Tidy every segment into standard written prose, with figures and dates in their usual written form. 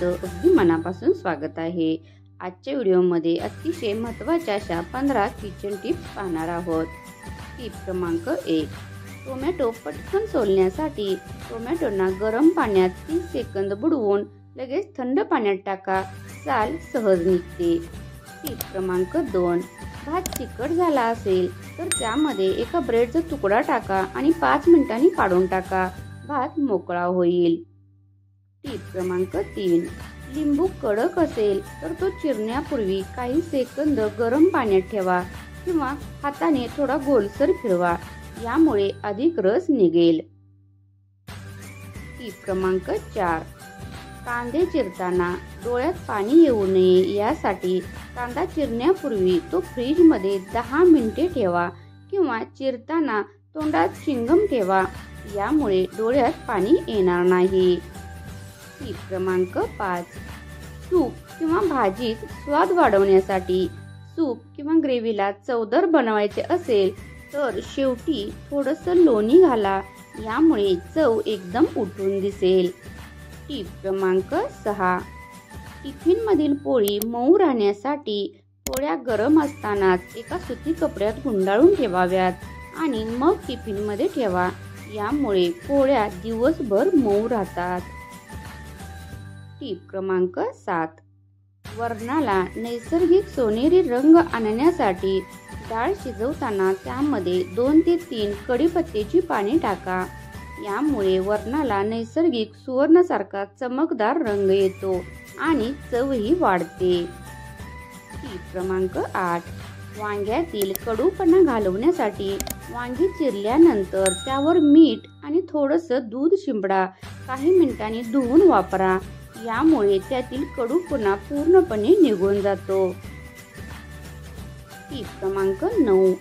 तुमचं अगदी मनापासून स्वागत आहे। आजच्या व्हिडिओमध्ये अतिशय महत्त्वाच्या अशा 15 किचन टिप्स पाहणार आहोत। टिप क्रमांक 1, टोमॅटो पटकन सोलण्यासाठी टोमॅटोना गरम पाण्यात 30 सेकंद बुडवून लगेच थंड पाण्यात टाका, साल सहज निघते। टिप क्रमांक 2, भात चिकट झाला असेल तर त्यामध्ये एका ब्रेडचा तुकडा टाका आणि 5 मिनिटांनी काढून टाका, भात मोकळा होईल। टिप क्रमांक 3, लिंबू कडक असेल तर तो चिरण्यापूर्वी काही सेकंद गरम पाण्यात ठेवा किंवा हाताने थोडा गोलसर फिरवा, यामुळे अधिक रस निघेल। टिप क्रमांक 4, कांदे चिरताना डोळ्यात पाणी येऊ नये यासाठी कांदा चिरण्यापूर्वी तो फ्रीजमध्ये 10 मिनिटे ठेवा किंवा चिरताना तोंडात चिंगम ठेवा, यामुळे डोळ्यात पाणी येणार नाही। टिप क्रमांक 5, सूप किंवा भाजीत स्वाद वाढवण्यासाठी सूप किंवा ग्रेव्हीला चवदार बनवायचे असेल तर शेवटी थोडंसं लोणी घाला, यामुळे चव एकदम उठून दिसेल। टिप क्रमांक 6, टिफिनमधील पोळी मऊ राहण्यासाठी पोळ्या गरम असतानाच एका सुती कपड्यात गुंडाळून ठेवाव्यात आणि मग टिफिनमध्ये ठेवा, यामुळे पोळ्या दिवसभर मऊ राहतात। टिप क्रमांक 7, वरणाला नैसर्गिक सोनेरी रंग आणण्यासाठी डाळ शिजवताना त्यामध्ये 2 ते 3 कढीपत्त्याची पाने टाका, यामुळे वरणाला नैसर्गिक सुवर्णासारखा चमकदार रंग येतो आणि चवही वाढते। टिप क्रमांक 8, वांग्यातील कडूपणा घालवण्यासाठी वांगी चिरल्यानंतर त्यावर मीठ आणि थोडंसं दूध शिंपडा, काही मिनिटांनी धुवून वापरा, यामुळे त्यातील कडूपणा पूर्णपणे निघून जातो। टिप क्रमांक 9,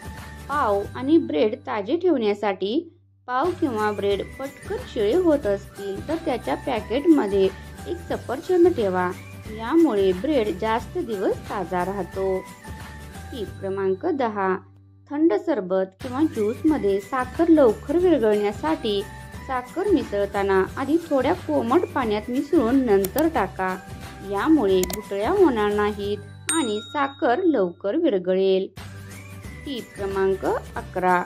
पाव आणि ब्रेड ताजे ठेवण्यासाठी पाव किंवा ब्रेड पटकन शिळे होत असतील तर त्याच्या पॅकेटमध्ये एक सफरचंद ठेवा, यामुळे ब्रेड जास्त दिवस ताजा राहतो। टिप क्रमांक 10, थंड सरबत किंवा ज्यूसमध्ये साखर लवकर विरघळण्यासाठी साखर मिसळताना आधी थोड्या कोमट पाण्यात मिसळून नंतर टाका, यामुळे गुठळ्या होणार नाहीत आणि साखर लवकर विरघळेल। टिप क्रमांक 11,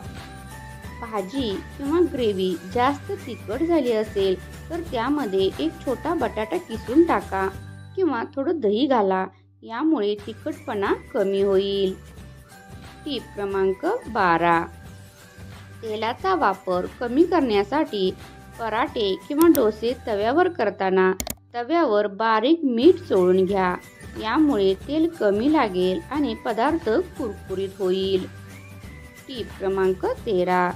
भाजी किंवा ग्रेव्ही जास्त तिखट झाली असेल तर त्यामध्ये एक छोटा बटाटा किसून टाका किंवा थोडं दही घाला, यामुळे तिखटपणा कमी होईल। टिप क्रमांक 12, तेलाचा वापर कमी करण्यासाठी पराठे किंवा डोसे तव्यावर करताना तव्यावर बारीक मीठ चोळून घ्या, यामुळे तेल कमी लागेल आणि पदार्थ कुरकुरीत होईल। टिप क्रमांक 13,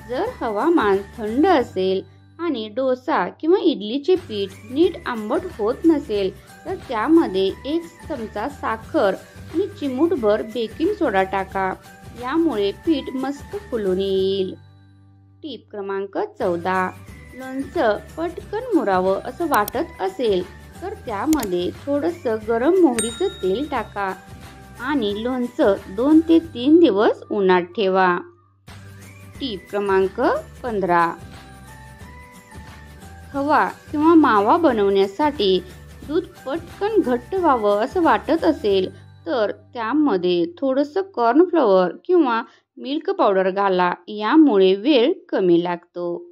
जर हवामान थंड असेल आणि डोसा किंवा इडलीचे पीठ नीट आंबट होत नसेल तर त्यामध्ये 1 चमचा साखर आणि चिमूटभर बेकिंग सोडा टाका, यामुळे पीठ मस्त फुलून येईल। टिप क्रमांक 14, लोणचं पटकन मुरावं असं वाटत असेल तर त्यामध्ये थोडंसं गरम मोहरीचं तेल टाका आणि लोणचं 2 ते 3 दिवस उन्हात ठेवा। टिप क्रमांक 15, खवा किंवा मावा बनवण्यासाठी दूध पटकन घट्ट व्हावं असं वाटत असेल तर त्यामध्ये थोडंसं कॉर्नफ्लॉवर किंवा मिल्क पावडर घाला, यामुळे वेळ कमी लागतो।